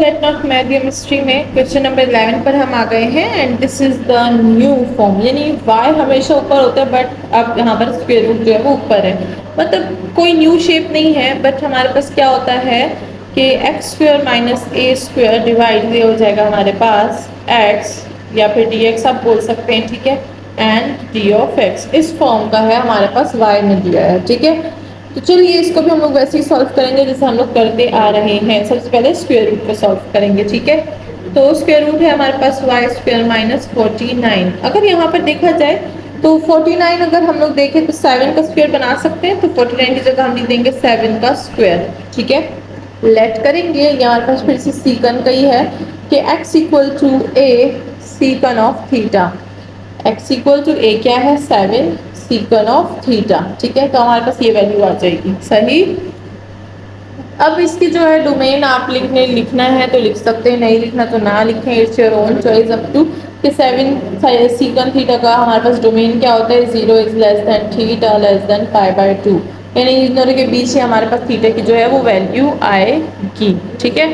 Let not math chemistry में question number 11 पर हम आ गए हैं and this is the new form, यानी y हमेशा ऊपर होता है बट अब यहाँ पर स्क्वायर रूट जो है वो ऊपर है, मतलब कोई न्यू शेप नहीं है। बट हमारे पास क्या होता है कि एक्स स्क्वायर माइनस ए स्क्वायर डिवाइड ये हो जाएगा हमारे पास x या फिर dx आप बोल सकते हैं, ठीक है, एंड डी ऑफ एक्स इस फॉर्म का है हमारे पास y में दिया है, ठीक है। तो चलिए इसको भी हम लोग वैसे ही सॉल्व करेंगे जैसे हम लोग करते आ रहे हैं। सबसे पहले स्क्वायर रूट को सॉल्व करेंगे, ठीक है। तो स्क्वायर रूट है हमारे पास वाई स्क्वायर माइनस 49। अगर यहाँ पर देखा जाए तो 49 अगर हम लोग देखें तो 7 का स्क्वायर बना सकते हैं, तो 49 की जगह हम लिख देंगे 7 का स्क्वायर, ठीक है। लेट करेंगे, यहाँ पास फिर से सीकन का ही है कि x equal to a secant of theta. x equal to a क्या है 7 सीकन ऑफ थीटा, ठीक है। तो हमारे पास ये वैल्यू आ जाएगी, सही। अब इसकी जो है डोमेन आप लिखना है तो लिख सकते हैं, नहीं लिखना तो ना लिखें, it's your own choice up to. कि 7 सीकन थीटा का हमारे पास डोमेन क्या होता है, 0 is less than theta less than π/2, यानी इन दोनों के बीच ही हमारे पास थीटा की जो है वो वैल्यू आएगी, ठीक है।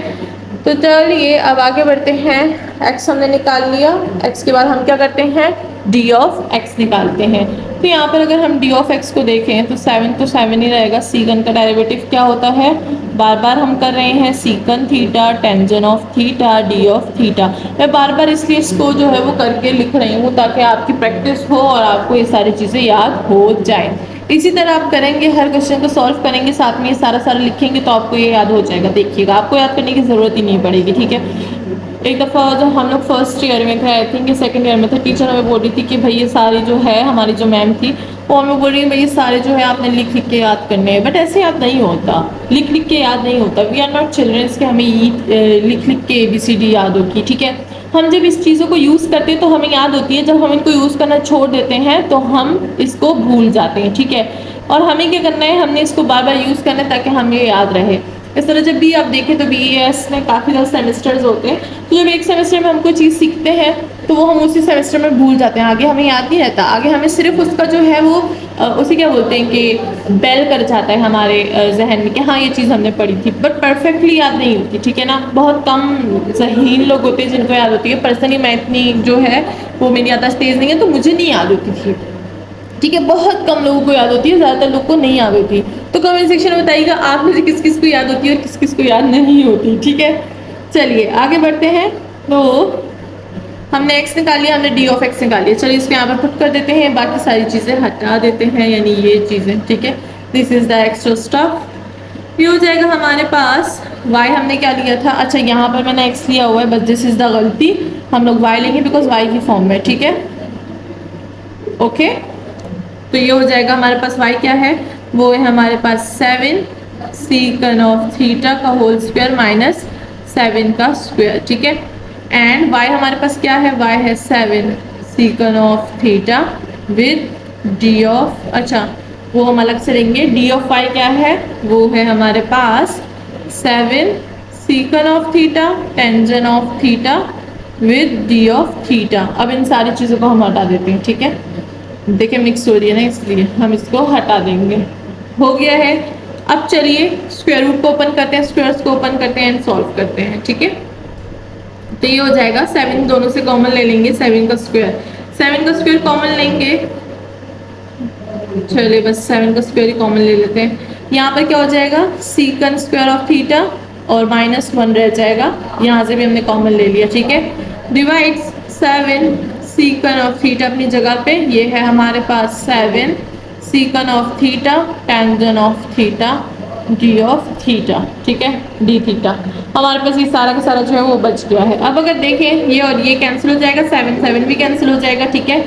तो चलिए अब आगे बढ़ते हैं। x हमने निकाल लिया, x के बाद हम क्या करते हैं d ऑफ x निकालते हैं। तो यहाँ पर अगर हम d ऑफ x को देखें तो 7 तो 7 ही रहेगा। सीकन का डेरिवेटिव क्या होता है, बार बार हम कर रहे हैं secant theta tangent of theta d of theta. मैं बार बार इसलिए इसको जो है वो करके लिख रही हूँ ताकि आपकी प्रैक्टिस हो और आपको ये सारी चीज़ें याद हो जाए। इसी तरह आप करेंगे, हर क्वेश्चन को सॉल्व करेंगे, साथ में ये सारा लिखेंगे तो आपको ये याद हो जाएगा। देखिएगा आपको याद करने की ज़रूरत ही नहीं पड़ेगी, ठीक है। एक दफ़ा जब हम लोग फर्स्ट ईयर में थे, आई थिंक ये सेकंड ईयर में था, टीचर हमें बोल रही थी कि भाई ये सारी जो है हमारी जो मैम थी वो हमें बोल रही है भाई ये सारे जो है आपने लिख लिख के याद करने हैं। बट ऐसे याद नहीं होता, लिख लिख के याद नहीं होता। वी आर नॉट चिल्ड्रंस के हमें लिख लिख के ABCD याद होगी, ठीक है। हम जब इस चीज़ों को यूज़ करते हैं तो हमें याद होती है, जब हम इनको यूज़ करना छोड़ देते हैं तो हम इसको भूल जाते हैं, ठीक है। और हमें क्या करना है, हमने इसको बार बार यूज़ करना है ताकि हमें याद रहे। इस तरह जब भी आप देखें तो BAS में काफ़ी ज़्यादा सेमेस्टर्स होते हैं, तो जब एक सेमेस्टर में हम कोई चीज़ सीखते हैं तो वो हम उसी सेमेस्टर में भूल जाते हैं, आगे हमें याद नहीं रहता। आगे हमें सिर्फ उसका जो है वो उसे क्या बोलते हैं कि बेल कर जाता है हमारे जहन में कि हाँ ये चीज़ हमने पढ़ी थी, बट परफेक्टली याद नहीं होती, ठीक है ना। बहुत कम ज़हीन लोग होते हैं जिनको याद होती है। पर्सनली मैं इतनी जो है वो मेरी याददाश्त तेज़ नहीं है तो मुझे नहीं याद होती थी, ठीक है। बहुत कम लोगों को याद होती है, ज़्यादातर लोग को नहीं याद होती। तो कमेंट सेक्शन में बताइएगा आप में से किस किस को याद होती है और किस किस को याद नहीं होती, ठीक है। चलिए आगे बढ़ते हैं। तो हमने x निकाल लिया, हमने d ऑफ x निकाल लिया। चलिए इसको यहाँ पर पुट कर देते हैं, बाकी सारी चीज़ें हटा देते हैं, यानी ये चीज़ें, ठीक है। This is the extra stuff. ये हो जाएगा हमारे पास y हमने क्या लिया था, अच्छा यहाँ पर मैंने x लिया हुआ है, बस दिस इज़ द गलती, हम लोग y लेंगे बिकॉज y की फॉर्म में, ठीक है, ओके। तो ये हो जाएगा हमारे पास y क्या है, वो है हमारे पास 7 सीकन ऑफ थीटा का होल स्क्वायर माइनस 7 का स्क्वायर, ठीक है। एंड y हमारे पास क्या है, y है 7 secant of theta with d of, अच्छा वो हम अलग से लेंगे, d ऑफ y क्या है, वो है हमारे पास 7 secant of theta tangent of theta with d of theta. अब इन सारी चीज़ों को हम हटा देते हैं, ठीक है। देखिए मिक्स हो रही है ना, इसलिए हम इसको हटा देंगे। हो गया है। अब चलिए स्क्वायर रूट को ओपन करते हैं, स्क्वायर्स को ओपन करते हैं एंड सॉल्व करते हैं, ठीक है। तो ये हो जाएगा 7 दोनों से कॉमन ले लेंगे, 7 का स्क्वायर कॉमन लेंगे। चलिए बस 7 का स्क्वायर ही कॉमन ले लेते हैं। यहाँ पर क्या हो जाएगा, सीकन स्क्वायर ऑफ थीटा और -1 रह जाएगा, यहाँ से भी हमने कॉमन ले लिया, ठीक है। डिवाइड्स 7 सीकन ऑफ थीटा अपनी जगह पे, ये है हमारे पास 7 secant of theta tangent of theta d of theta, ठीक है, डी थीटा। हमारे पास ये सारा का सारा जो है वो बच गया है। अब अगर देखें ये और ये कैंसिल हो जाएगा, 7 भी कैंसिल हो जाएगा, ठीक है।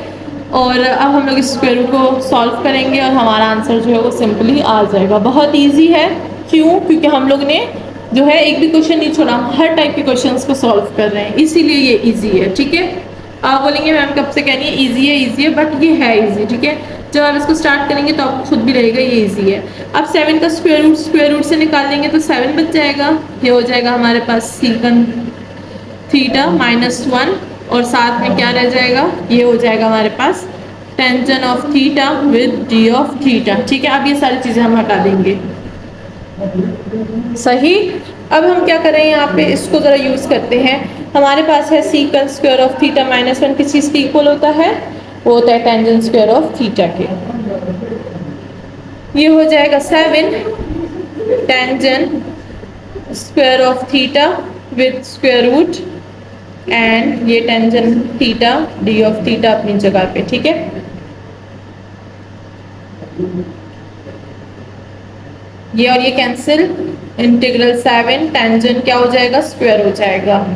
और अब हम लोग इस स्क्वायर रूट को सॉल्व करेंगे और हमारा आंसर जो है वो सिंपली आ जाएगा। बहुत ईजी है, क्यों, क्योंकि हम लोग ने जो है एक भी क्वेश्चन नहीं छोड़ा, हर टाइप के क्वेश्चंस को सॉल्व कर रहे हैं, इसीलिए ये ईजी है, ठीक है। आप बोलेंगे मैम कब से कह रही है ईजी है, बट ये है ईजी, ठीक है। जब आप इसको स्टार्ट करेंगे तो आपको खुद भी रहेगा ये ईजी है। अब 7 का स्क्वायर रूट से निकाल देंगे तो 7 बच जाएगा, ये हो जाएगा हमारे पास सीकन थीटा -1 और साथ में क्या रह जाएगा, ये हो जाएगा हमारे पास tangent of theta with d of theta, ठीक है। अब ये सारी चीज़ें हम हटा देंगे, सही। अब हम क्या करें यहाँ पे, इसको ज़रा यूज़ करते हैं। हमारे पास है secant square of theta minus one किस चीज़ के इक्वल होता है, वो होता है टेंजेंट स्क्वायर ऑफ थीटा के। ये हो जाएगा 7 tangent square of theta with square root, and ये tangent theta d of theta अपनी जगह पे, ठीक है। ये और ये कैंसिल, इंटीग्रल 7 टेंजेंट क्या हो जाएगा, स्क्वायर हो जाएगा,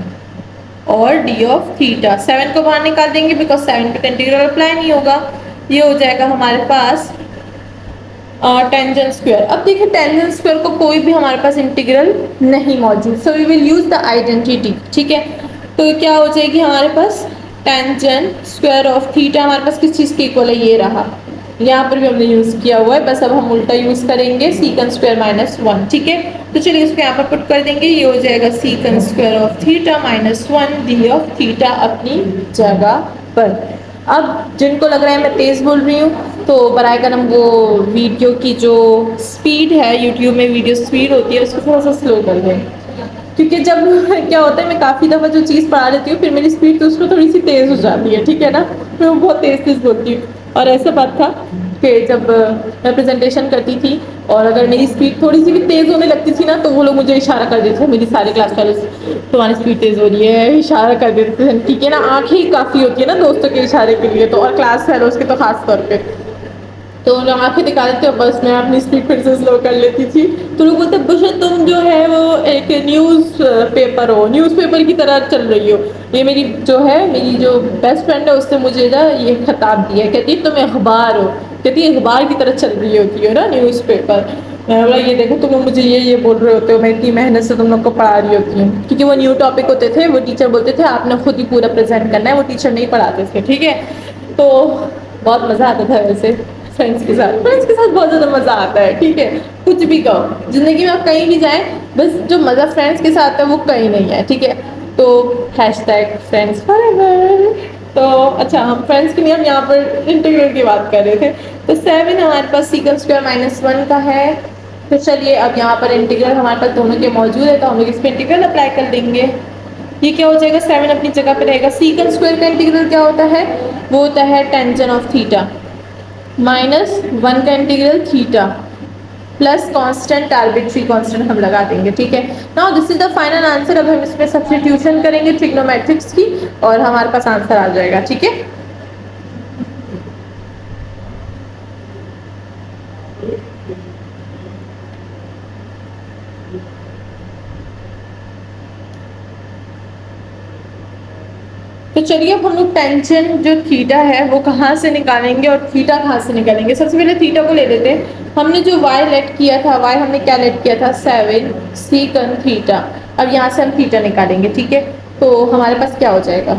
और डी ऑफ थीटा 7 को बाहर निकाल देंगे बिकॉज 7 पे इंटीग्रल अप्लाई नहीं होगा। ये हो जाएगा हमारे पास टेंजेंट स्क्वायर। अब देखिए टेंजेंट स्क्वायर को कोई भी हमारे पास इंटीग्रल नहीं मौजूद, so we will use the identity, ठीक है। तो क्या हो जाएगी हमारे पास, टेंजेंट स्क्वायर ऑफ थीटा हमारे पास किस चीज़ के इक्वल है, ये रहा, यहाँ पर भी हमने यूज़ किया हुआ है, बस अब हम उल्टा यूज़ करेंगे, सीकन स्क्वायर माइनस वन, ठीक है। तो चलिए इसको यहाँ पर पुट कर देंगे, ये हो जाएगा secant square of theta minus one d of theta अपनी जगह पर। अब जिनको लग रहा है मैं तेज़ बोल रही हूँ तो बराए करम वो वीडियो की जो स्पीड है, यूट्यूब में वीडियो स्पीड होती है उसको थोड़ा सा स्लो कर दें, क्योंकि जब क्या होता है मैं काफ़ी दफ़ा जो चीज़ पढ़ा लेती हूँ फिर मेरी स्पीड तो उसमें थोड़ी सी तेज़ हो जाती है, ठीक है ना, मैं बहुत तेज़ तेज़ बोलती हूँ। और ऐसा बात था कि जब मैं प्रेजेंटेशन करती थी और अगर मेरी स्पीड थोड़ी सी भी तेज़ होने लगती थी ना तो वो लोग मुझे इशारा कर देते थे, मेरी सारी क्लास फेलोज, तुम्हारी स्पीड तेज़ हो रही है, इशारा कर देते थे, ठीक है ना। आँखें ही काफ़ी होती है ना दोस्तों के इशारे के लिए, तो और क्लास फेलोज के तो खास तौर पर, तो उन लोग आँखें दिखा देते, बस मैं अपनी स्पीड फिर से स्लो कर लेती थी। तो लोग बोलते बुशा तुम जो है वो एक न्यूज़ पेपर हो, न्यूज़ पेपर की तरह चल रही हो। ये मेरी जो है, मेरी जो बेस्ट फ्रेंड है उसने मुझे ना ये खिताब दिया है, कहती तुम अखबार हो, कहती अखबार की तरह चल रही होती हो ना न्यूज़ पेपर। मैंने बोला ये देखो तुम लोग मुझे ये बोल रहे होते हो, मैं इतनी मेहनत से तुम लोग को पढ़ा रही होती हूँ, क्योंकि वो न्यू टॉपिक होते थे, वो टीचर बोलते थे आपने खुद ही पूरा प्रेजेंट करना है, वो टीचर नहीं पढ़ाते थे, ठीक है। तो बहुत मज़ा आता था वैसे फ्रेंड्स के साथ बहुत ज़्यादा मज़ा आता है, ठीक है। कुछ भी कहो ज़िंदगी में आप कहीं भी जाएं, बस जो मज़ा फ्रेंड्स के साथ है वो कहीं नहीं है, ठीक है। तो हैशटैग फ्रेंड्स फॉरएवर। तो अच्छा हम फ्रेंड्स की नहीं, हम यहाँ पर इंटीग्रल की बात कर रहे थे। तो 7 हमारे पास सीकन स्क्वायर माइनस वन का है। तो चलिए अब यहाँ पर इंटीग्रल हमारे पास दोनों के मौजूद है तो हम लोग इस पर इंटीग्रल अप्लाई कर देंगे। ये क्या हो जाएगा, 7 अपनी जगह पे रहेगा। सीकन स्क्वायर का इंटीग्रल क्या होता है, वो होता है tangent of theta minus one का integral theta plus constant arbitrary constant हम लगा देंगे, ठीक है। Now this is the final answer. अब हम इसमें सब्स्टिट्यूशन करेंगे ट्रिग्नोमेट्रिक्स की और हमारे पास आंसर आ जाएगा, ठीक है। तो चलिए अब हम लोग टेंजेंट जो थीटा है वो कहाँ से निकालेंगे और थीटा कहाँ से निकालेंगे। सबसे पहले थीटा को ले लेते हैं। हमने जो y लेट किया था, y हमने क्या लेट किया था, 7 सीकन थीटा। अब यहाँ से हम थीटा निकालेंगे, ठीक है। तो हमारे पास क्या हो जाएगा,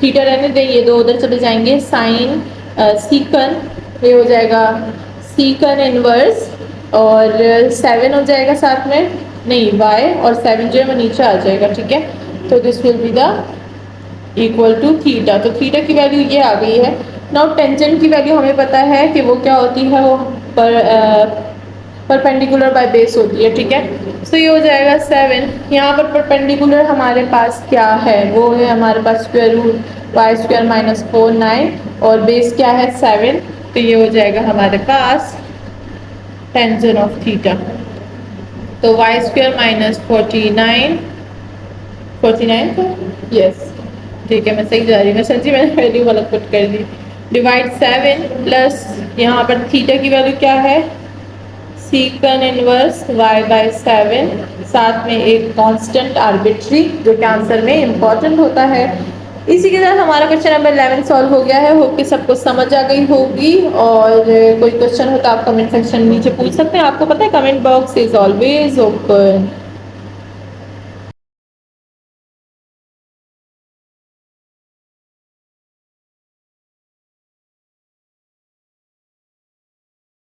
थीटा रहने दें, ये दो उधर चले जाएंगे, साइन सीकन, ये हो जाएगा सीकन इनवर्स और 7 हो जाएगा साथ में, नहीं y और 7 जो है वो नीचे आ जाएगा, ठीक है। तो this will be the equal to theta. तो थीटा की वैल्यू ये आ गई है। नाउ टेंजेंट की वैल्यू हमें पता है कि वो क्या होती है, वो परपेंडिकुलर बाय बेस होती है, ठीक है। सो ये हो जाएगा 7। यहाँ पर परपेंडिकुलर हमारे पास क्या है, वो है हमारे पास square root y square minus 4 9 और बेस क्या है 7। तो ये हो जाएगा हमारे पास टेंजेंट ऑफ थीटा। तो वाई स्क्वायर माइनस 49 था, यस ठीक है, मैं सही जा रही हूँ। मैं सच्ची मैंने वैल्यू गलत पुट कर दी। डिवाइड 7 प्लस यहाँ पर थीटा की वैल्यू क्या है, सीकन इनवर्स y बाय 7, साथ में एक कांस्टेंट आर्बिट्री जो कि आंसर में इम्पॉर्टेंट होता है। इसी के साथ हमारा क्वेश्चन नंबर 11 सॉल्व हो गया है। होप कि सबको समझ आ गई होगी, और कोई क्वेश्चन हो तो आप कमेंट सेक्शन नीचे पूछ सकते हैं। आपको पता है comment box is always open.